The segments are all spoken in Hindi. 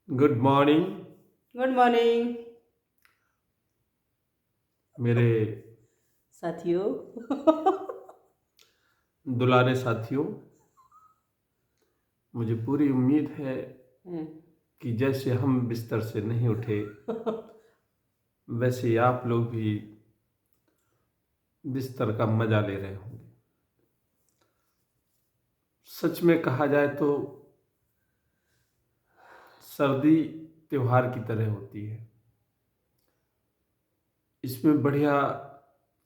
गुड मॉर्निंग गुड मॉर्निंग मेरे साथियों। दुलारे साथियों। मुझे पूरी उम्मीद है कि जैसे हम बिस्तर से नहीं उठे वैसे आप लोग भी बिस्तर का मजा ले रहे होंगे। सच में कहा जाए तो सर्दी त्योहार की तरह होती है। इसमें बढ़िया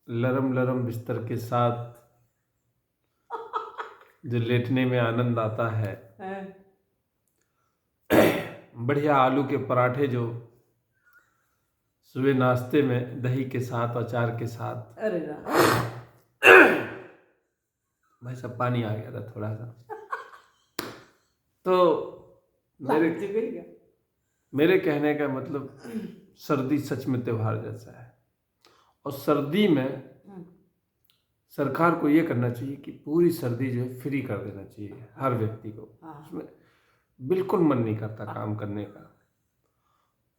लरम लरम बिस्तर के साथ जो लेटने में आनंद आता है, बढ़िया आलू के पराठे जो सुबह नाश्ते में दही के साथ अचार के साथ। अरे भाई सब पानी आ गया था थोड़ा सा। तो मेरे कहने का मतलब सर्दी सच में त्योहार जैसा है। और सर्दी में सरकार को ये करना चाहिए कि पूरी सर्दी जो है फ्री कर देना चाहिए हर व्यक्ति को। उसमें बिल्कुल मन नहीं करता काम करने का,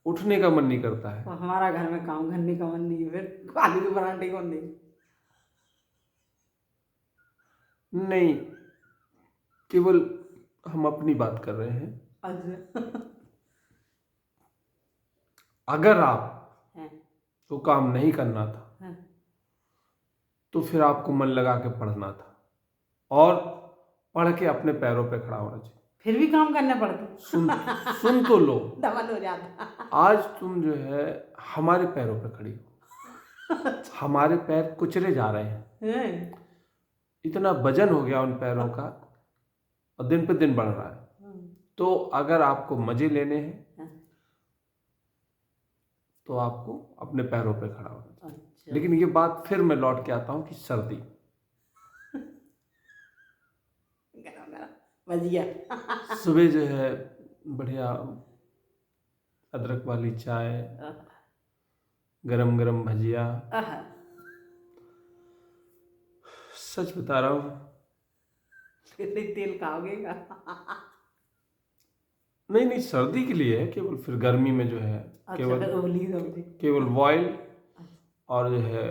उठने का मन नहीं करता है। तो हमारा घर में काम करने का मन नहीं है, फिर आलू के पराठे कौन नहीं। नहीं, केवल हम अपनी बात कर रहे हैं। अच्छा। अगर आप तो काम नहीं करना था तो फिर आपको मन लगा के पढ़ना था और पढ़ के अपने पैरों पे खड़ा होना चाहिए। फिर भी काम करना पड़ता। सुन तो लो। डबल हो जाता। आज तुम जो है हमारे पैरों पे खड़ी हो। हमारे पैर कुचले जा रहे हैं। इतना वजन हो गया उन पैरों का और दिन पे दिन बढ़ रहा है। तो अगर आपको मजे लेने हैं तो आपको अपने पैरों पे खड़ा होना चाहिए। अच्छा। लेकिन ये बात फिर मैं लौट के आता हूँ कि सर्दी सुबह जो है बढ़िया अदरक वाली चाय, गरम गरम भजिया। सच बता रहा हूँ, कितने तेल खाओगे का? नहीं सर्दी के लिए है केवल। फिर गर्मी में जो है केवल बॉयल और जो है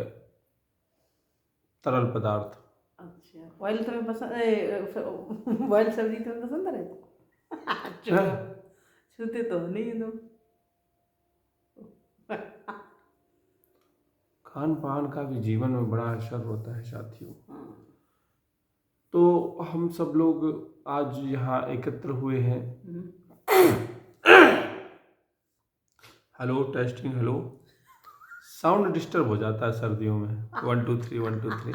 तरल पदार्थ। अच्छा, बॉयल तुम्हें पसंद? बॉयल सब्जी तुम्हें पसंद है? छूते तो नहीं तुम। खान पान का भी जीवन में बड़ा असर होता है साथियों। तो हम सब लोग आज यहाँ एकत्र हुए हैं। Hello testing, hello. Sound disturb हो जाता है सर्दियों में। 1 2 3 1 2 3।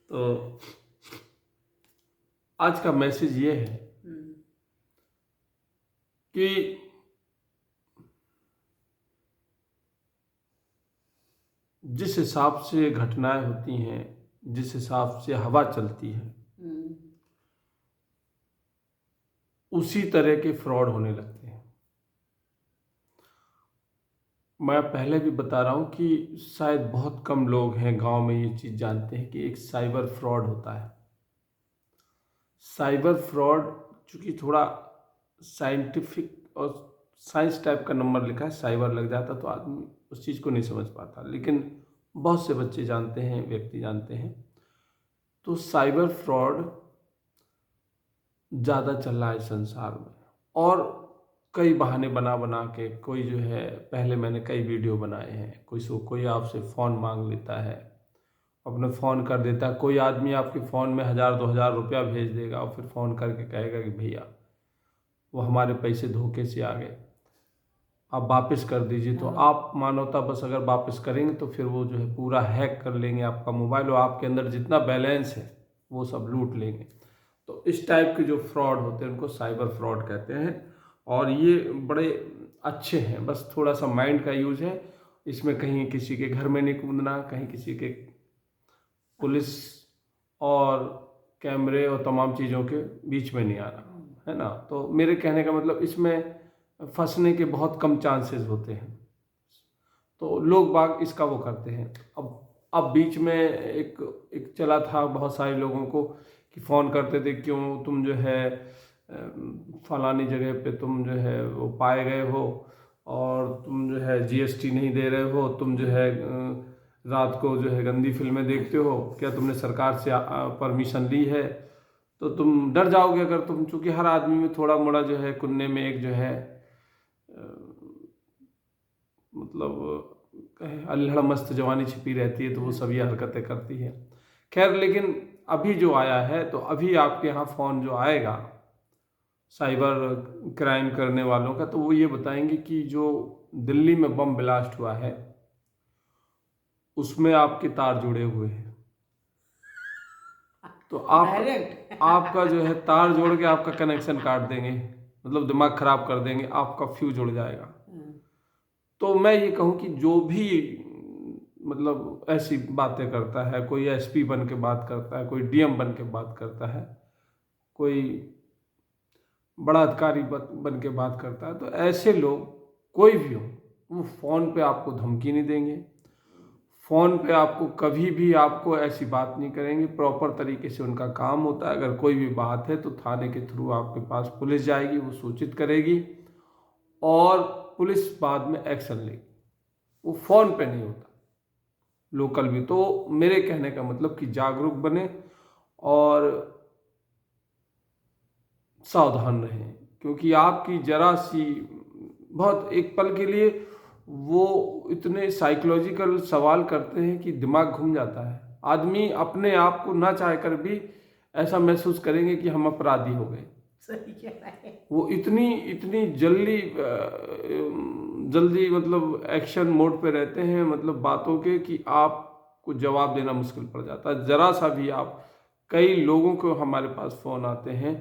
तो आज का मैसेज ये है कि जिस हिसाब से घटनाएं होती हैं, जिस हिसाब से हवा चलती है, उसी तरह के फ्रॉड होने लगते हैं। मैं पहले भी बता रहा हूं कि शायद बहुत कम लोग हैं गांव में ये चीज़ जानते हैं कि एक साइबर फ्रॉड होता है। साइबर फ्रॉड चूंकि थोड़ा साइंटिफिक और साइंस टाइप का नंबर लिखा है, साइबर लग जाता तो आदमी उस चीज़ को नहीं समझ पाता, लेकिन बहुत से बच्चे जानते हैं, व्यक्ति जानते हैं। तो साइबर फ्रॉड ज़्यादा चल रहा है संसार में और कई बहाने बना बना के कोई जो है, पहले मैंने कई वीडियो बनाए हैं। कोई आपसे फ़ोन मांग लेता है, अपने फ़ोन कर देता है। कोई आदमी आपके फ़ोन में 1000-2000 रुपया भेज देगा और फिर फ़ोन करके कहेगा कि भैया वो हमारे पैसे धोखे से आ गए, आप वापस कर दीजिए। तो आप मानवता बस अगर वापस करेंगे तो फिर वो जो है पूरा हैक कर लेंगे आपका मोबाइल और आपके अंदर जितना बैलेंस है वो सब लूट लेंगे। तो इस टाइप के जो फ्रॉड होते हैं उनको साइबर फ्रॉड कहते हैं और ये बड़े अच्छे हैं। बस थोड़ा सा माइंड का यूज है इसमें। कहीं किसी के घर में नहीं कूदना, कहीं किसी के पुलिस और कैमरे और तमाम चीज़ों के बीच में नहीं आना, है ना। तो मेरे कहने का मतलब इसमें फंसने के बहुत कम चांसेस होते हैं। तो लोग बाग इसका वो करते हैं। अब बीच में एक चला था बहुत सारे लोगों को कि फ़ोन करते थे, क्यों तुम जो है फलानी जगह पे तुम जो है वो पाए गए हो और तुम जो है जीएसटी नहीं दे रहे हो, तुम जो है रात को जो है गंदी फिल्में देखते हो, क्या तुमने सरकार से परमिशन ली है? तो तुम डर जाओगे अगर तुम, चूँकि हर आदमी में थोड़ा मोड़ा जो है कुन्ने में एक जो है मतलब अल्हड़ मस्त जवानी छिपी रहती है, तो वो सभी हरकतें करती है। खैर, लेकिन अभी जो आया है, तो अभी आपके यहाँ फ़ोन जो आएगा साइबर क्राइम करने वालों का, तो वो ये बताएंगे कि जो दिल्ली में बम ब्लास्ट हुआ है उसमें आपके तार जुड़े हुए हैं, तो डायरेक्ट आपका जो है तार जोड़ के आपका कनेक्शन काट देंगे, मतलब दिमाग खराब कर देंगे, आपका फ्यूज उड़ जाएगा। तो मैं ये कहूँ कि जो भी मतलब ऐसी बातें करता है, कोई एसपी बन के बात करता है, कोई डीएम बन के बात करता है, कोई बड़ा अधिकारी बन के बात करता है, तो ऐसे लोग कोई भी हो, वो फ़ोन पे आपको धमकी नहीं देंगे, फ़ोन पे आपको कभी भी आपको ऐसी बात नहीं करेंगे। प्रॉपर तरीके से उनका काम होता है। अगर कोई भी बात है तो थाने के थ्रू आपके पास पुलिस जाएगी, वो सूचित करेगी और पुलिस बाद में एक्शन लेगी। वो फ़ोन पे नहीं होता, लोकल भी। तो मेरे कहने का मतलब कि जागरूक बने और सावधान रहें, क्योंकि आपकी जरा सी बहुत एक पल के लिए वो इतने साइकोलॉजिकल सवाल करते हैं कि दिमाग घूम जाता है। आदमी अपने आप को ना चाह कर भी ऐसा महसूस करेंगे कि हम अपराधी हो गए। सही कह रहा है। वो इतनी इतनी जल्दी मतलब एक्शन मोड पे रहते हैं, मतलब बातों के, कि आपको जवाब देना मुश्किल पड़ जाता है जरा सा भी। आप कई लोगों को हमारे पास फ़ोन आते हैं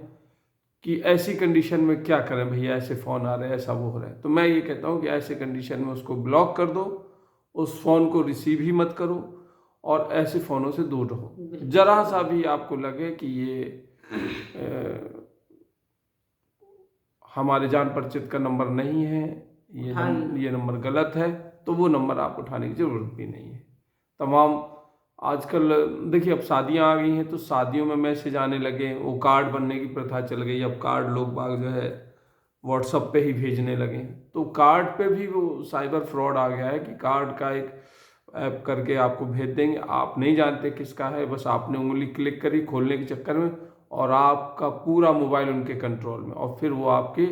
कि ऐसी कंडीशन में क्या करें भैया, ऐसे फ़ोन आ रहे हैं, ऐसा वो हो रहा है। तो मैं ये कहता हूँ कि ऐसे कंडीशन में उसको ब्लॉक कर दो, उस फ़ोन को रिसीव ही मत करो और ऐसे फ़ोनों से दूर रहो। जरा सा भी आपको लगे कि ये हमारे जान परिचित का नंबर नहीं है, ये नंबर गलत है, तो वो नंबर आप उठाने की ज़रूरत भी नहीं है। तमाम आजकल देखिए, अब शादियां आ गई हैं, तो शादियों में मैसेज आने लगे, वो कार्ड बनने की प्रथा चल गई। अब कार्ड लोग बाग जो है व्हाट्सएप पे ही भेजने लगे, तो कार्ड पे भी वो साइबर फ्रॉड आ गया है कि कार्ड का एक ऐप करके आपको भेज देंगे, आप नहीं जानते किसका है, बस आपने उंगली क्लिक करी खोलने के चक्कर में और आपका पूरा मोबाइल उनके कंट्रोल में, और फिर वो आपके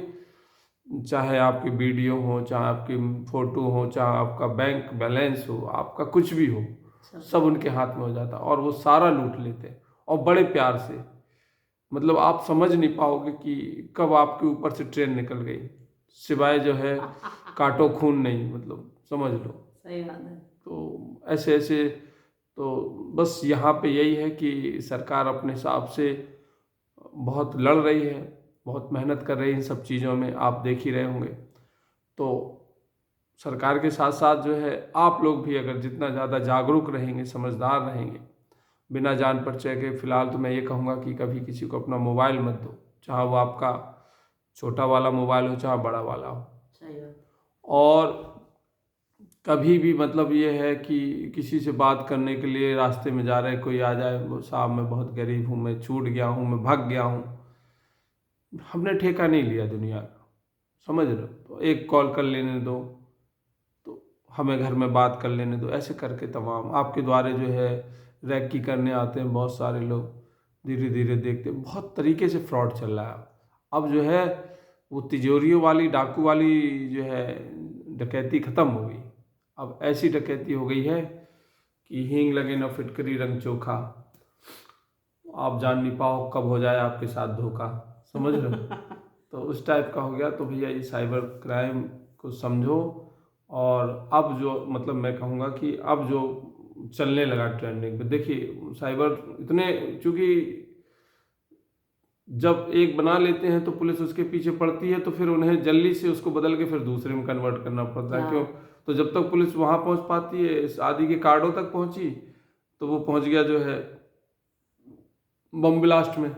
चाहे आपकी वीडियो हो, चाहे आपकी फ़ोटो हो, चाहे आपका बैंक बैलेंस हो, आपका कुछ भी हो, सब उनके हाथ में हो जाता और वो सारा लूट लेते और बड़े प्यार से। मतलब आप समझ नहीं पाओगे कि कब आपके ऊपर से ट्रेन निकल गई, सिवाय जो है काटो खून नहीं, मतलब समझ लो। सही बात है। तो ऐसे ऐसे तो बस यहाँ पे यही है कि सरकार अपने हिसाब से बहुत लड़ रही है, बहुत मेहनत कर रही है इन सब चीज़ों में, आप देख ही रहे होंगे। तो सरकार के साथ साथ जो है आप लोग भी अगर जितना ज़्यादा जागरूक रहेंगे, समझदार रहेंगे, बिना जान परिचय के, फिलहाल तो मैं ये कहूँगा कि कभी किसी को अपना मोबाइल मत दो, चाहे वो आपका छोटा वाला मोबाइल हो, चाहे बड़ा वाला हो। सही बात। और कभी भी मतलब ये है कि किसी से बात करने के लिए रास्ते में जा रहे कोई आ जाए, वो साहब मैं बहुत गरीब हूँ, मैं छूट गया हूँ, मैं भाग गया हूँ, हमने ठेका नहीं लिया दुनिया का, समझ रहे हो? तो एक कॉल कर लेने दो, तो हमें घर में बात कर लेने दो, ऐसे करके तमाम आपके द्वारे जो है रैकी करने आते हैं बहुत सारे लोग। धीरे धीरे देखते बहुत तरीके से फ्रॉड चल रहा है। अब जो है वो तिजोरियों वाली, डाकू वाली जो है डकैती ख़त्म हो गई। अब ऐसी डकैती हो गई है कि हींग लगे न फिटकरी रंग चोखा, आप जान नहीं पाओ कब हो जाए आपके साथ धोखा, समझ रहे हो? तो उस टाइप का हो गया। तो भैया ये साइबर क्राइम को समझो। और अब जो मतलब मैं कहूँगा कि अब जो चलने लगा ट्रेंडिंग पे, देखिए साइबर इतने, चूँकि जब एक बना लेते हैं तो पुलिस उसके पीछे पड़ती है, तो फिर उन्हें जल्दी से उसको बदल के फिर दूसरे में कन्वर्ट करना पड़ता है। क्यों? तो जब तक पुलिस वहाँ पहुँच पाती है, शादी के कार्डों तक पहुँची, तो वो पहुँच गया जो है बम ब्लास्ट में।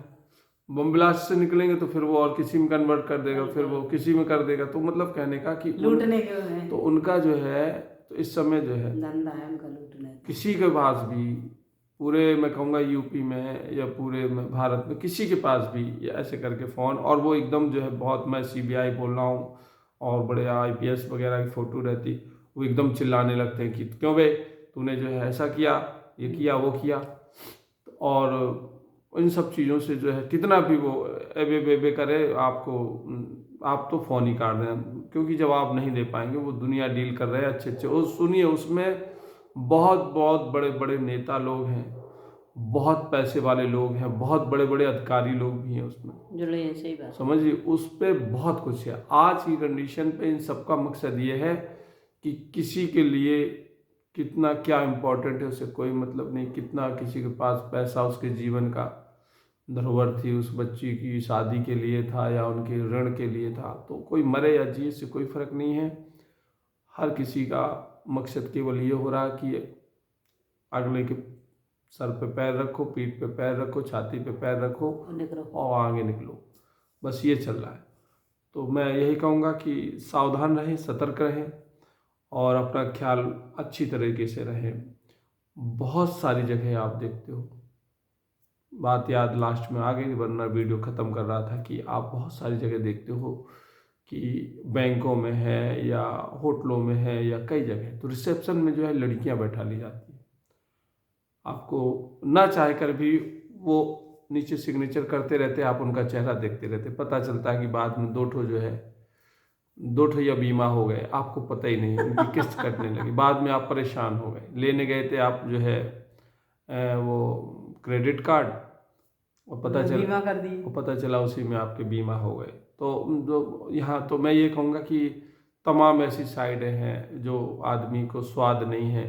बम ब्लास्ट से निकलेंगे तो फिर वो और किसी में कन्वर्ट कर देगा, फिर वो किसी में कर देगा। तो मतलब कहने का कि लूटने के हैं। तो उनका जो है, तो इस समय जो है धंधा है उनका लूटने का। किसी के पास भी पूरे मैं कहूँगा यूपी में या पूरे में भारत में किसी के पास भी ये ऐसे करके फ़ोन, और वो एकदम जो है बहुत, मैं सीबीआई बोल रहा हूँ और बड़े आईपीएस वगैरह की फ़ोटो रहती, वो एकदम चिल्लाने लगते हैं कि क्यों बे तूने जो है ऐसा किया, ये किया, वो किया। और इन सब चीज़ों से जो है कितना भी वो एबे बेबे करे आपको, आप तो फ़ोन ही काट रहे हैं, क्योंकि जवाब नहीं दे पाएंगे। वो दुनिया डील कर रहे हैं अच्छे अच्छे, और सुनिए उसमें बहुत बहुत बड़े बड़े नेता लोग हैं, बहुत पैसे वाले लोग हैं, बहुत बड़े बड़े अधिकारी लोग भी हैं उसमें, जुड़े हैं, सही बात। समझिए उस पर बहुत कुछ है। आज की कंडीशन पे इन सबका मकसद ये है कि किसी के लिए कितना क्या इम्पोर्टेंट है उसे कोई मतलब नहीं, कितना किसी के पास पैसा उसके जीवन का धरोहर थी, उस बच्ची की शादी के लिए था या उनके ऋण के लिए था, तो कोई मरे या जिए से कोई फर्क नहीं है। हर किसी का मकसद केवल ये हो रहा कि अगले के सर पे पैर रखो, पीठ पे पैर रखो, छाती पे पैर रखो और आगे निकलो, बस ये चल रहा है। तो मैं यही कहूँगा कि सावधान रहें, सतर्क रहें और अपना ख्याल अच्छी तरीके से रहें। बहुत सारी जगह आप देखते हो, बात याद लास्ट में आ गई वरना वीडियो ख़त्म कर रहा था, कि आप बहुत सारी जगह देखते हो कि बैंकों में है या होटलों में है या कई जगह, तो रिसेप्शन में जो है लड़कियां बैठा ली जाती हैं। आपको ना चाह कर भी वो नीचे सिग्नेचर करते रहते, आप उनका चेहरा देखते रहते, पता चलता है कि बाद में दो ठो या बीमा हो गए, आपको पता ही नहीं, उनकी किस्त कटने लगी, बाद में आप परेशान हो गए। लेने गए थे आप जो है वो क्रेडिट कार्ड, और पता चला उसी में आपके बीमा हो गए। तो जो यहाँ तो मैं ये कहूँगा कि तमाम ऐसी साइडें हैं जो आदमी को स्वाद नहीं है,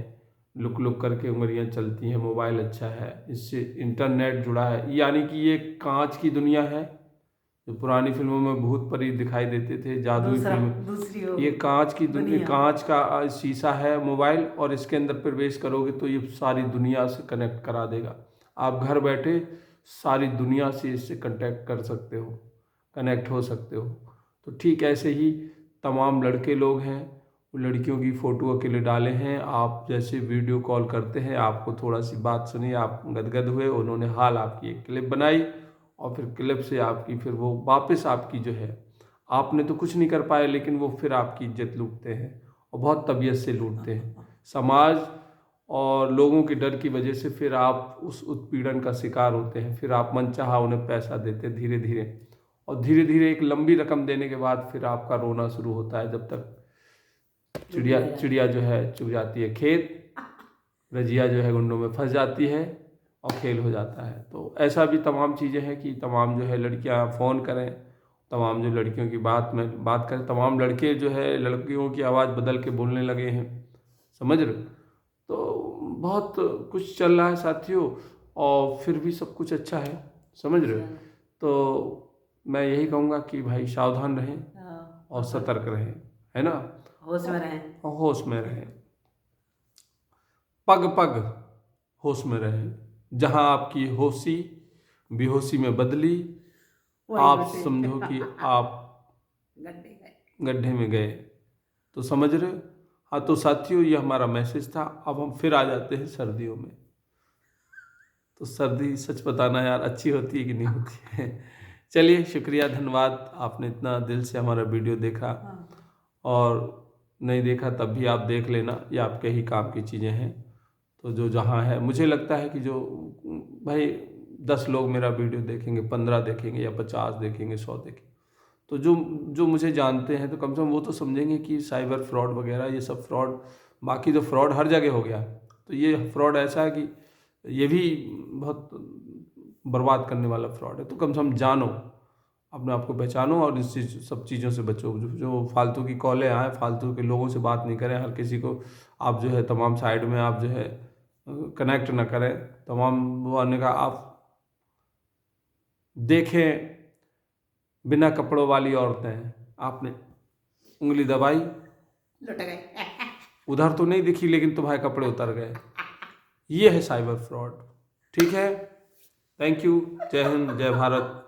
लुक लुक करके उंगलियाँ चलती हैं, मोबाइल अच्छा है, इससे इंटरनेट जुड़ा है, यानी कि ये कांच की दुनिया है। जो पुरानी फिल्मों में भूत परी दिखाई देते थे, जादुई फिल्म, ये कांच की दुनिया, कांच का शीशा है मोबाइल, और इसके अंदर प्रवेश करोगे तो ये सारी दुनिया से कनेक्ट करा देगा। आप घर बैठे सारी दुनिया से इससे कांटेक्ट कर सकते हो, कनेक्ट हो सकते हो। तो ठीक ऐसे ही तमाम लड़के लोग हैं, वो लड़कियों की फ़ोटो अकेले डाले हैं, आप जैसे वीडियो कॉल करते हैं, आपको थोड़ा सी बात सुनी, आप गदगद हुए, उन्होंने हाल आपकी एक क्लिप बनाई, और फिर क्लिप से आपकी फिर वो वापस आपकी जो है, आपने तो कुछ नहीं कर पाए लेकिन वो फिर आपकी इज्जत लूटते हैं, और बहुत तबीयत से लूटते हैं। समाज और लोगों के डर की वजह से फिर आप उस उत्पीड़न का शिकार होते हैं, फिर आप मनचाहा उन्हें पैसा देते धीरे धीरे, और धीरे धीरे एक लंबी रकम देने के बाद फिर आपका रोना शुरू होता है, जब तक चिड़िया जो है चुग जाती है खेत, रजिया जो है गुंडों में फंस जाती है और खेल हो जाता है। तो ऐसा भी तमाम चीज़ें हैं कि तमाम जो है लड़कियां फ़ोन करें, तमाम जो लड़कियों की बात करें, तमाम लड़के जो है लड़कियों की आवाज़ बदल के बोलने लगे हैं, समझ रहे। तो बहुत कुछ चल रहा है साथियों, और फिर भी सब कुछ अच्छा है, समझ रहे। तो मैं यही कहूँगा कि भाई सावधान रहें और सतर्क रहें, है ना, होश में रहें, पग पग होश में रहें। जहाँ आपकी होशी बेहोशी में बदली, आप समझो कि आप गड्ढे में गए, तो समझ रहे। हाँ, तो साथियों ये हमारा मैसेज था। अब हम फिर आ जाते हैं सर्दियों में। तो सर्दी सच बताना यार अच्छी होती है कि नहीं होती है। चलिए, शुक्रिया, धन्यवाद, आपने इतना दिल से हमारा वीडियो देखा, और नहीं देखा तब भी आप देख लेना, ये आपके ही काम की चीज़ें हैं। तो जो जहाँ है, मुझे लगता है कि जो भाई 10 लोग मेरा वीडियो देखेंगे, 15 देखेंगे या 50 देखेंगे, 100 देखेंगे, तो जो मुझे जानते हैं तो कम से कम वो तो समझेंगे कि साइबर फ्रॉड वगैरह ये सब फ्रॉड, बाकी तो फ्रॉड हर जगह हो गया, तो ये फ्रॉड ऐसा है कि ये भी बहुत बर्बाद करने वाला फ्रॉड है। तो कम से कम जानो, अपने आप को पहचानो और इस सब चीज़ों से बचो। जो फालतू की कॉलें आए, फालतू के लोगों से बात नहीं करें, हर किसी को आप जो है तमाम साइड में आप जो है कनेक्ट ना करें, तमाम वो आने का आप देखें। बिना कपड़ों वाली औरतें हैं, आपने उंगली दबाई, लुट गए, उधर तो नहीं दिखी लेकिन तुम्हारे कपड़े उतर गए, ये है साइबर फ्रॉड। ठीक है, थैंक यू, जय हिंद, जय भारत।